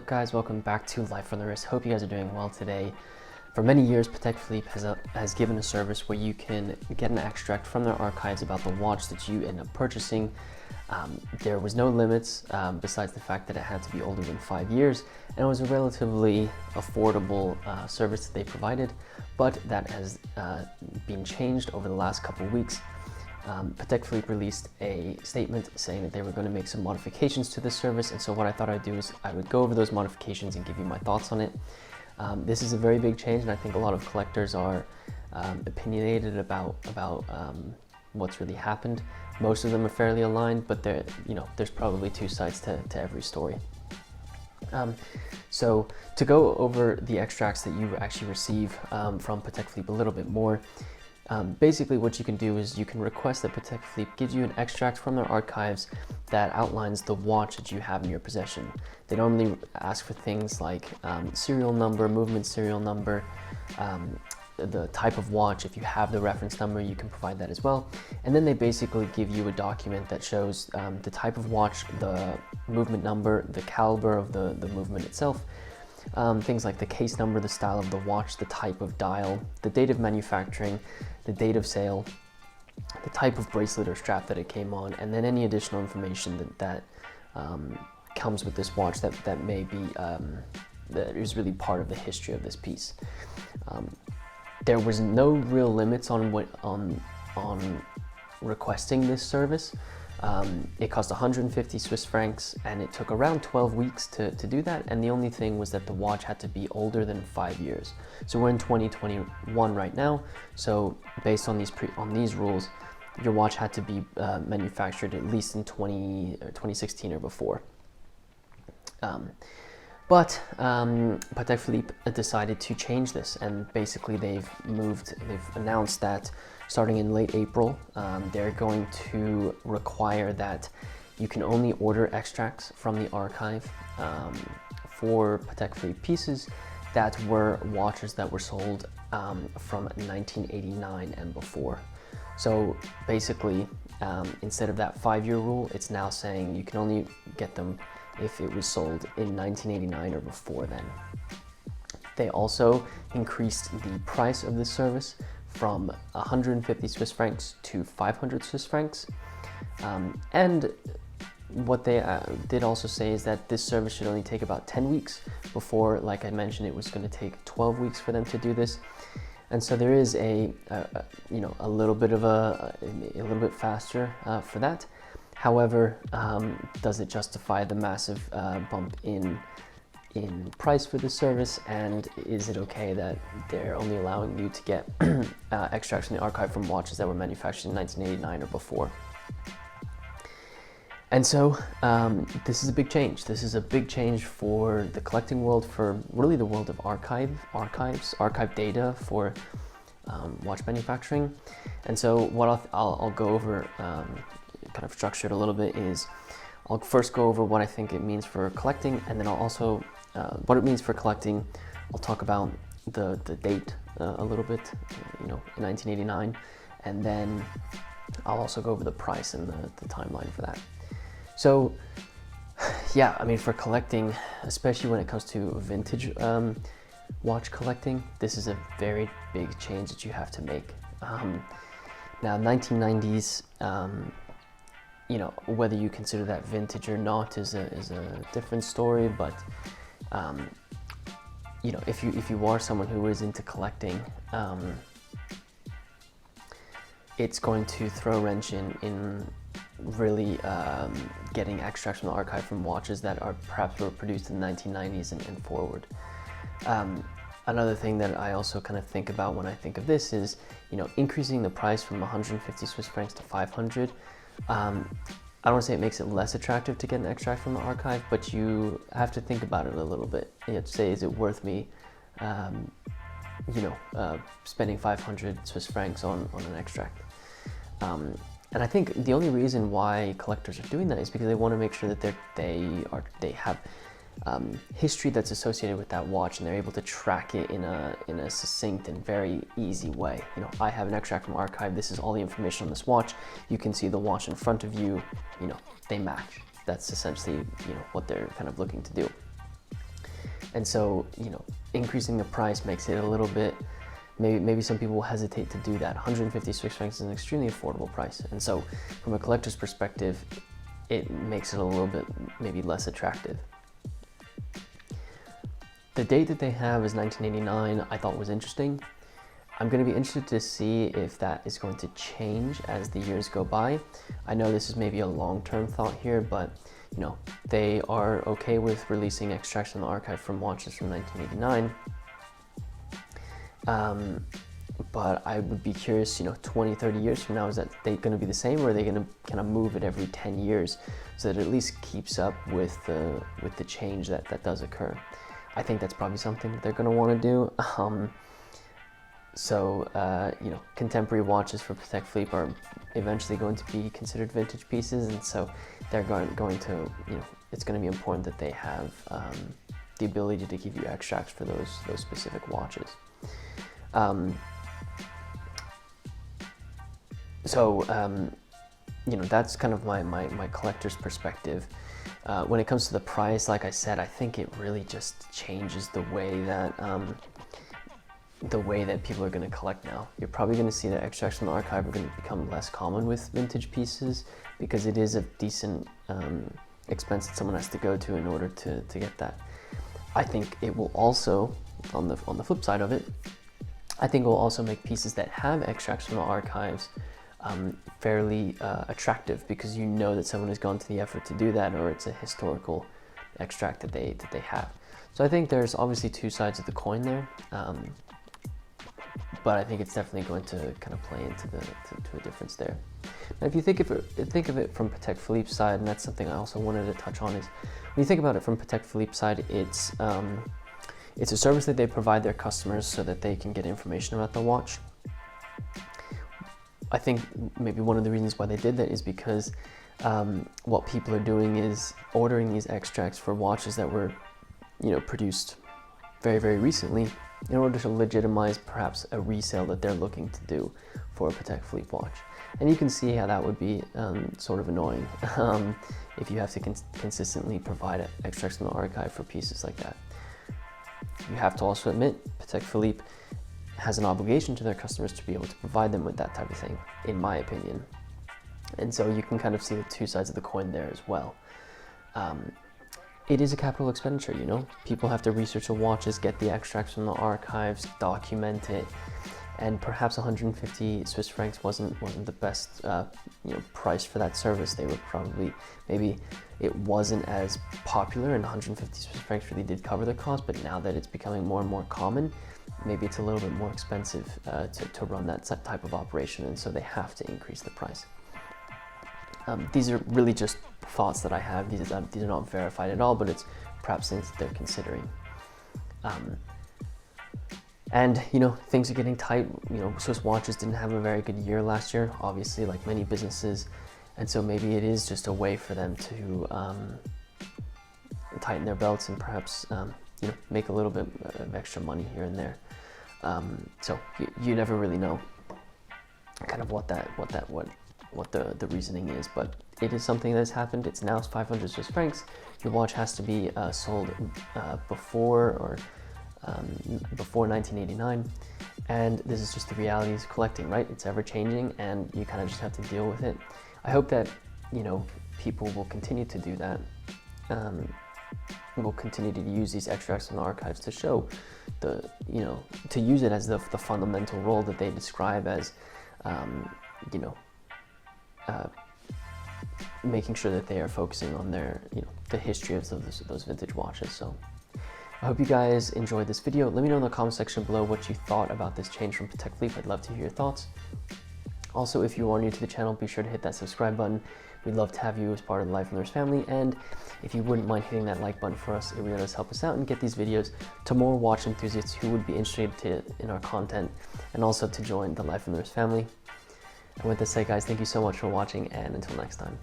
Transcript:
guys? Welcome back to Life on the Wrist. Hope you guys are doing well today. For many years, Patek Philippe has given a service where you can get an extract from their archives about the watch that you end up purchasing. There was no limits besides the fact that it had to be older than 5 years, and it was a relatively affordable service that they provided, but that has been changed over the last couple of weeks. Patek Philippe released a statement saying that they were going to make some modifications to this service, and so what I thought I'd do is I would go over those modifications and give you my thoughts on it. This is a very big change, and I think a lot of collectors are opinionated about what's really happened. Most of them are fairly aligned, but there's probably two sides to every story. So to go over the extracts that you actually receive from Patek Philippe a little bit more, basically what you can do is you can request that Patek Philippe gives you an extract from their archives that outlines the watch that you have in your possession. They normally ask for things like serial number, movement serial number, the type of watch. If you have the reference number, you can provide that as well. And then they basically give you a document that shows the type of watch, the movement number, the caliber of the movement itself, things like the case number, the style of the watch, the type of dial, the date of manufacturing, the date of sale, the type of bracelet or strap that it came on, and then any additional information that comes with this watch that may be that is really part of the history of this piece. There was no real limits on requesting this service. It cost 150 Swiss francs, and it took around 12 weeks to do that, and the only thing was that the watch had to be older than 5 years. So we're in 2021 right now, so based on these rules, your watch had to be manufactured at least in 2016 or before. But Patek Philippe decided to change this, and basically they've announced that starting in late April, they're going to require that you can only order extracts from the archive for Patek Philippe pieces that were watches that were sold from 1989 and before. So basically, instead of that 5-year rule, it's now saying you can only get them if it was sold in 1989 or before then. They also increased the price of this service from 150 Swiss francs to 500 Swiss francs. And what they did also say is that this service should only take about 10 weeks before, like I mentioned, it was going to take 12 weeks for them to do this. And so there is a little bit faster for that. However, does it justify the massive bump in price for this service, and is it okay that they're only allowing you to get extracts from the archive from watches that were manufactured in 1989 or before? And so this is a big change. This is a big change for the collecting world, for really the world of archive data for watch manufacturing. And so what I'll go over, kind of structured a little bit, is I'll first go over what I think it means for collecting, and then I'll also what it means for collecting. I'll talk about the date a little bit, in 1989, and then I'll also go over the price and the timeline for that. So yeah, I mean, for collecting, especially when it comes to vintage watch collecting, this is a very big change that you have to make. Now, 1990s, whether you consider that vintage or not is a different story, but if you are someone who is into collecting, it's going to throw a wrench in really getting extracts from the archive from watches that perhaps were produced in the 1990s and forward. Another thing that I also kind of think about when I think of this is, increasing the price from 150 Swiss francs to 500. I don't want to say it makes it less attractive to get an extract from the archive, but you have to think about it a little bit. You have to say, is it worth me, spending 500 Swiss francs on an extract? And I think the only reason why collectors are doing that is because they want to make sure that they have history that's associated with that watch, and they're able to track it in a succinct and very easy way. I have an extract from archive. This is all the information on this watch. You can see the watch in front of you. They match. That's essentially what they're kind of looking to do. And so, you know, increasing the price makes it a little bit, maybe some people will hesitate to do that. 150 Swiss francs is an extremely affordable price. And so from a collector's perspective, it makes it a little bit maybe less attractive. The date that they have is 1989, I thought was interesting. I'm going to be interested to see if that is going to change as the years go by. I know this is maybe a long-term thought here, but you know, they are okay with releasing extracts from the archive from watches from 1989. But I would be curious, you know, 20, 30 years from now, is that they going to be the same, or are they going to kind of move it every 10 years so that it at least keeps up with the change that does occur? I think that's probably something that they're going to want to do. You know, contemporary watches for Patek Philippe are eventually going to be considered vintage pieces, and so they're going to, you know, it's going to be important that they have the ability to give you extracts for those specific watches. You know, that's kind of my collector's perspective. When it comes to the price, like I said, I think it really just changes the way that people are going to collect now. You're probably going to see that extracts from the archive are going to become less common with vintage pieces, because it is a decent expense that someone has to go to in order to get that. I think it will also, on the flip side of it, I think it will also make pieces that have extracts from the archives fairly attractive, because you know that someone has gone to the effort to do that, or it's a historical extract that they have. So I think there's obviously two sides of the coin there, but I think it's definitely going to kind of play into to a difference there. Now, if you think of it from Patek Philippe's side, and that's something I also wanted to touch on, is when you think about it from Patek Philippe's side, it's a service that they provide their customers so that they can get information about the watch. I think maybe one of the reasons why they did that is because what people are doing is ordering these extracts for watches that were, you know, produced very, very recently, in order to legitimize perhaps a resale that they're looking to do for a Patek Philippe watch. And you can see how that would be sort of annoying if you have to consistently provide extracts from the archive for pieces like that. You have to also admit, Patek Philippe has an obligation to their customers to be able to provide them with that type of thing, in my opinion. And so you can kind of see the two sides of the coin there as well. It is a capital expenditure, you know? People have to research the watches, get the extracts from the archives, document it, and perhaps 150 Swiss francs wasn't the best you know, price for that service. They were probably, maybe it wasn't as popular, and 150 Swiss francs really did cover the cost, but now that it's becoming more and more common, maybe it's a little bit more expensive to run that type of operation, and so they have to increase the price. These are really just thoughts that I have. These are not verified at all, but it's perhaps things that they're considering. And you know, things are getting tight. You know, Swiss watches didn't have a very good year last year, obviously, like many businesses, and so maybe it is just a way for them to tighten their belts and perhaps you know, make a little bit of extra money here and there. So you never really know kind of what the reasoning is, but it is something that has happened. It's now 500 Swiss francs. Your watch has to be sold before 1989, and this is just the reality of collecting, right? It's ever changing, and you kind of just have to deal with it. I hope that, you know, people will continue to do that. We'll continue to use these extracts from the archives to show you know, to use it as the fundamental role that they describe as, you know, making sure that they are focusing on their, you know, the history of those vintage watches. So I hope you guys enjoyed this video. Let me know in the comment section below what you thought about this change from Patek Philippe. I'd love to hear your thoughts. Also, if you are new to the channel, be sure to hit that subscribe button. We'd love to have you as part of the Life and Learns family, and if you wouldn't mind hitting that like button for us, it really does help us out and get these videos to more watch enthusiasts who would be interested in our content, and also to join the Life and Learns family. And with this said, guys, thank you so much for watching, and until next time.